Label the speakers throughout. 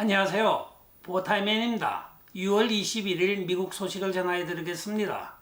Speaker 1: 안녕하세요. 보타이맨입니다. 6월 21일 미국 소식을 전해드리겠습니다.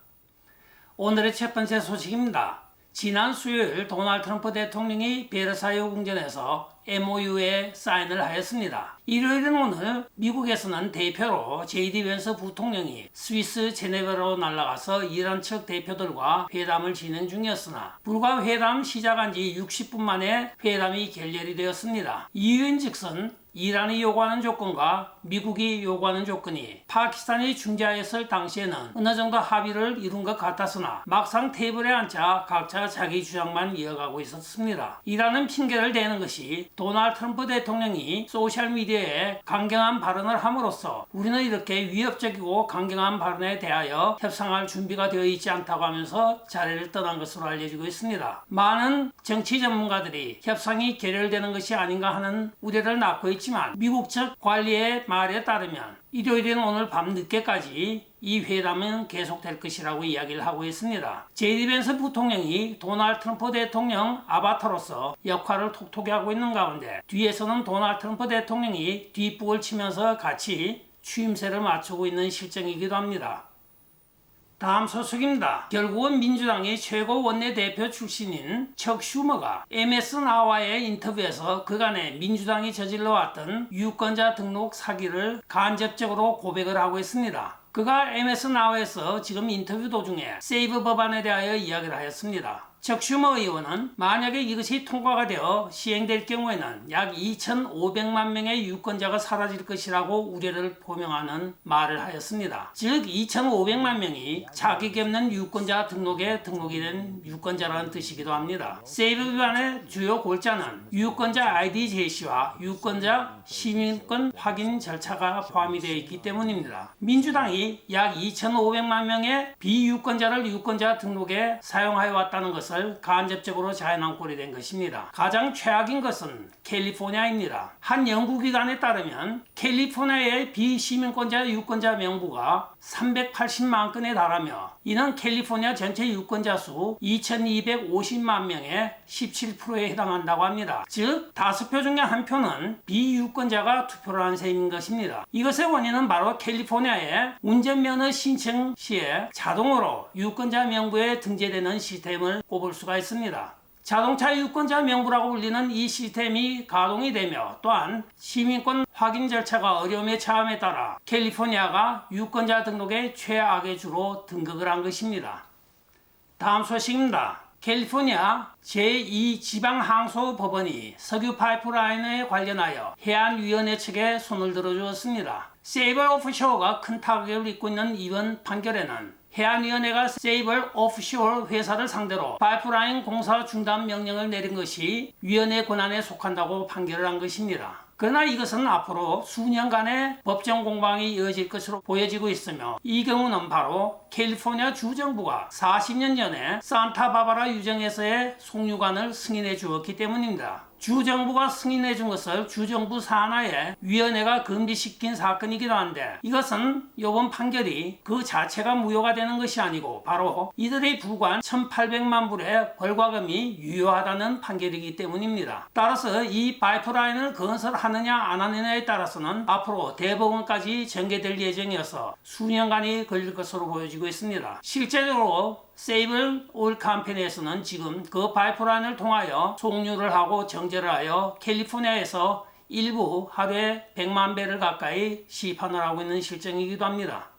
Speaker 1: 오늘의 첫 번째 소식입니다. 지난 수요일 도널드 트럼프 대통령이 베르사유 궁전에서 MOU에 사인을 하였습니다. 일요일인 오늘 미국에서는 대표로 JD 벤스 부통령이 스위스 제네바로 날아가서 이란 측 대표들과 회담을 진행 중이었으나 불과 회담 시작한 지 60분 만에 회담이 결렬이 되었습니다. 이유인즉슨 이란이 요구하는 조건과 미국이 요구하는 조건이 파키스탄이 중재하였을 당시에는 어느 정도 합의를 이룬 것 같았으나 막상 테이블에 앉자 각자 자기 주장만 이어가고 있었습니다. 이란은 핑계를 대는 것이 도널드 트럼프 대통령이 소셜미디어에 강경한 발언을 함으로써 우리는 이렇게 위협적이고 강경한 발언에 대하여 협상할 준비가 되어 있지 않다고 하면서 자리를 떠난 것으로 알려지고 있습니다. 많은 정치 전문가들이 협상이 결렬되는 것이 아닌가 하는 우려를 낳고 있지만 미국 측 관리의 말에 따르면 일요일인 오늘 밤 늦게까지 이 회담은 계속될 것이라고 이야기를 하고 있습니다. 제이디 벤스 부통령이 도널드 트럼프 대통령 아바타로서 역할을 톡톡히 하고 있는 가운데 뒤에서는 도널드 트럼프 대통령이 뒷북을 치면서 같이 추임새를 맞추고 있는 실정이기도 합니다. 다음 소식입니다. 결국은 민주당의 최고 원내대표 출신인 척 슈머가 MS 나와의 인터뷰에서 그간의 민주당이 저질러왔던 유권자 등록 사기를 간접적으로 고백을 하고 있습니다. 그가 MS 나와에서 지금 인터뷰 도중에 세이브 법안에 대하여 이야기를 하였습니다. 척 슈머 의원은 만약에 이것이 통과가 되어 시행될 경우에는 약 2,500만 명의 유권자가 사라질 것이라고 우려를 표명하는 말을 하였습니다. 즉 2,500만 명이 자격이 없는 유권자 등록에 등록이 된 유권자라는 뜻이기도 합니다. 세이브 법안의 주요 골자는 유권자 아이디 제시와 유권자 시민권 확인 절차가 포함이 되어 있기 때문입니다. 민주당이 약 2,500만 명의 비유권자를 유권자 등록에 사용하여 왔다는 것을 간접적으로 자연한 꼴이 된 것입니다. 가장 최악인 것은 캘리포니아입니다. 한 연구기관에 따르면 캘리포니아의 비시민권자 유권자 명부가 380만 건에 달하며 이는 캘리포니아 전체 유권자 수 2,250만 명의 17%에 해당한다고 합니다. 즉 5표 중에 1표는 비유권자가 투표를 한 셈인 것입니다. 이것의 원인은 바로 캘리포니아의 운전면허 신청 시에 자동으로 유권자 명부에 등재되는 시스템을 꼽을 수가 있습니다. 자동차 유권자 명부라고 불리는 이 시스템이 가동이 되며 또한 시민권 확인 절차가 어려움에 처함에 따라 캘리포니아가 유권자 등록의 최악의 주로 등극을 한 것입니다. 다음 소식입니다. 캘리포니아 제2지방항소법원이 석유 파이프라인에 관련하여 해안위원회 측에 손을 들어주었습니다. 세이벌 오프쇼어가 큰 타격을 입고 있는 이번 판결에는 해안위원회가 세이벌 오프쇼어 회사를 상대로 파이프라인 공사 중단 명령을 내린 것이 위원회 권한에 속한다고 판결을 한 것입니다. 그러나 이것은 앞으로 수년간의 법정 공방이 이어질 것으로 보여지고 있으며 이 경우는 바로 캘리포니아 주정부가 40년 전에 산타바바라 유정에서의 송유관을 승인해 주었기 때문입니다. 주정부가 승인해 준 것을 주정부 산하에 위원회가 금지시킨 사건이기도 한데 이것은 이번 판결이 그 자체가 무효가 되는 것이 아니고 바로 이들의 부관 1,800만 불의 벌과금이 유효하다는 판결이기 때문입니다. 따라서 이 파이프라인을 건설하느냐 안 하느냐에 따라서는 앞으로 대법원까지 전개될 예정이어서 수년간이 걸릴 것으로 보여지고 있습니다. 실제적으로 세이블 오일 컴퍼니에서는 지금 그 파이프라인을 통하여 송유를 하고 정제를 하여 캘리포니아에서 일부 하루에 100만 배를 가까이 시판을 하고 있는 실정이기도 합니다.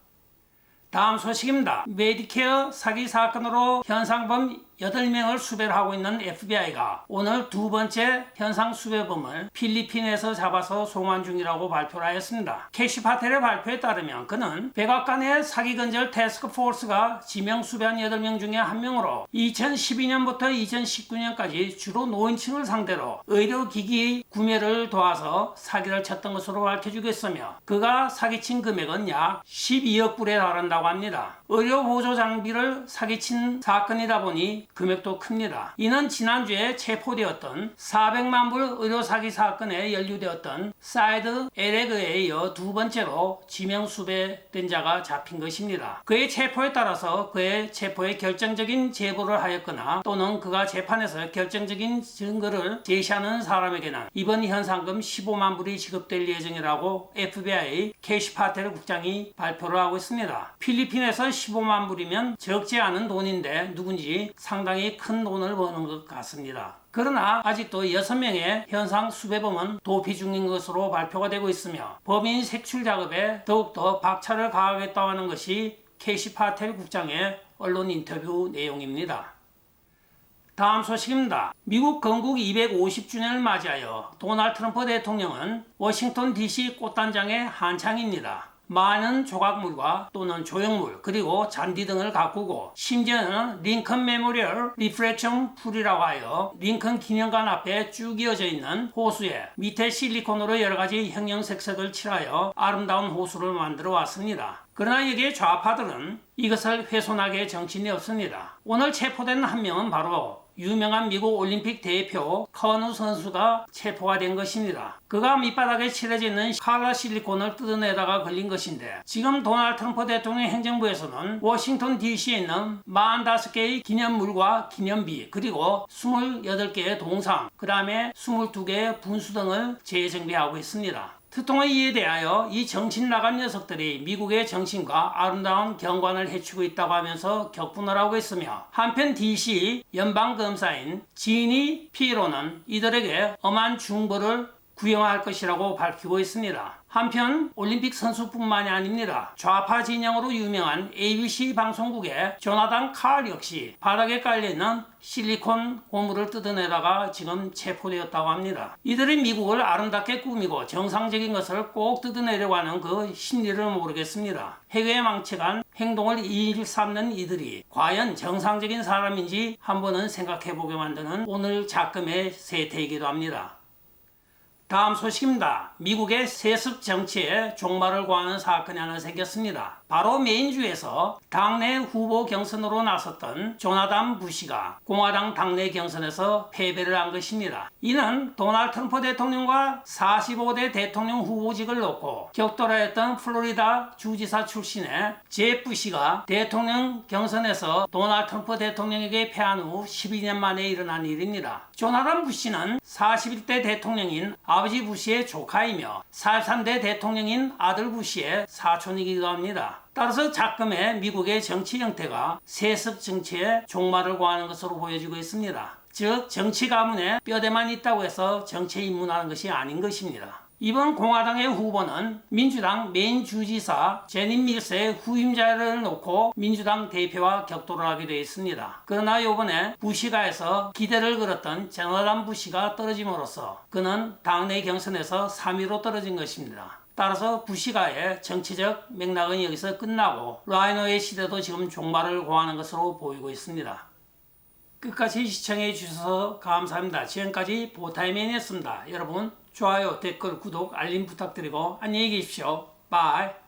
Speaker 1: 다음 소식입니다. 메디케어 사기 사건으로 현상범 8명을 수배를 하고 있는 FBI가 오늘 두 번째 현상 수배범을 필리핀에서 잡아서 송환 중이라고 발표를 하였습니다. 캐시파텔의 발표에 따르면 그는 백악관의 사기 근절 태스크포스가 지명 수배한 8명 중에 한 명으로 2012년부터 2019년까지 주로 노인층을 상대로 의료기기 구매를 도와서 사기를 쳤던 것으로 밝혀지고 있으며 그가 사기친 금액은 약 12억 불에 달한다고 합니다. 의료보조 장비를 사기친 사건이다 보니 금액도 큽니다. 이는 지난주에 체포되었던 400만 불 의료 사기 사건에 연루되었던 사이드 에렉에 이어 두 번째로 지명수배된 자가 잡힌 것입니다. 그의 체포에 따라서 그의 체포에 결정적인 제보를 하였거나 또는 그가 재판에서 결정적인 증거를 제시하는 사람에게는 이번 현상금 15만 불이 지급될 예정이라고 FBI 캐시 파텔 국장이 발표를 하고 있습니다. 필리핀에서 15만 불이면 적지 않은 돈인데 누군지 상당히 큰 돈을 버는 것 같습니다. 그러나 아직도 6명의 현상 수배범은 도피 중인 것으로 발표가 되고 있으며 범인 색출 작업에 더욱더 박차를 가하겠다고 하는 것이 캐시 파텔 국장의 언론 인터뷰 내용입니다. 다음 소식입니다. 미국 건국 250주년을 맞이하여 도널드 트럼프 대통령은 워싱턴 DC 꽃단장에 한창입니다. 많은 조각물과 또는 조형물 그리고 잔디 등을 가꾸고 심지어는 링컨 메모리얼 리프렉션 풀이라고 하여 링컨 기념관 앞에 쭉 이어져 있는 호수에 밑에 실리콘으로 여러가지 형형색색을 칠하여 아름다운 호수를 만들어 왔습니다. 그러나 여기에 좌파들은 이것을 훼손하게 정신이 없습니다. 오늘 체포된 한 명은 바로 유명한 미국 올림픽 대표 커누 선수가 체포가 된 것입니다. 그가 밑바닥에 칠해져 있는 칼라 실리콘을 뜯어내다가 걸린 것인데 지금 도널드 트럼프 대통령 행정부에서는 워싱턴 DC에 있는 45개의 기념물과 기념비 그리고 28개의 동상 그 다음에 22개의 분수 등을 재정비하고 있습니다. 특통의 이에 대하여 이 정신 나간 녀석들이 미국의 정신과 아름다운 경관을 해치고 있다고 하면서 격분을 하고 있으며 한편 DC 연방검사인 지니 피에로는 이들에게 엄한 중벌을 구형할 것이라고 밝히고 있습니다. 한편 올림픽 선수뿐만이 아닙니다. 좌파 진영으로 유명한 ABC 방송국의 조나단 칼 역시 바닥에 깔려있는 실리콘 고무를 뜯어내다가 지금 체포되었다고 합니다. 이들이 미국을 아름답게 꾸미고 정상적인 것을 꼭 뜯어내려고 하는 그 심리를 모르겠습니다. 해외에 망측한 행동을 일삼는 이들이 과연 정상적인 사람인지 한번은 생각해보게 만드는 오늘 작금의 세태이기도 합니다. 다음 소식입니다. 미국의 세습 정치에 종말을 구하는 사건이 하나 생겼습니다. 바로 메인주에서 당내 후보 경선으로 나섰던 조나단 부시가 공화당 당내 경선에서 패배를 한 것입니다. 이는 도널드 트럼프 대통령과 45대 대통령 후보직을 놓고 격돌하였던 플로리다 주지사 출신의 제 부시가 대통령 경선에서 도널드 트럼프 대통령에게 패한 후 12년 만에 일어난 일입니다. 조나단 부시는 41대 대통령인 아버지 부시의 조카이며 43대 대통령인 아들 부시의 사촌이기도 합니다. 따라서 작금의 미국의 정치 형태가 세습 정치에 종말을 구하는 것으로 보여지고 있습니다. 즉 정치 가문에 뼈대만 있다고 해서 정치에 입문하는 것이 아닌 것입니다. 이번 공화당의 후보는 민주당 메인 주지사 제닌 밀스의 후임자를 놓고 민주당 대표와 격돌을 하게 되어 있습니다. 그러나 이번에 부시가에서 기대를 걸었던 조나단 부시가 떨어짐으로써 그는 당내 경선에서 3위로 떨어진 것입니다. 따라서 부시가의 정치적 맥락은 여기서 끝나고 라이노의 시대도 지금 종말을 구하는 것으로 보이고 있습니다. 끝까지 시청해 주셔서 감사합니다. 지금까지 보타이맨이었습니다. 여러분 좋아요, 댓글, 구독, 알림 부탁드리고 안녕히 계십시오. 바이.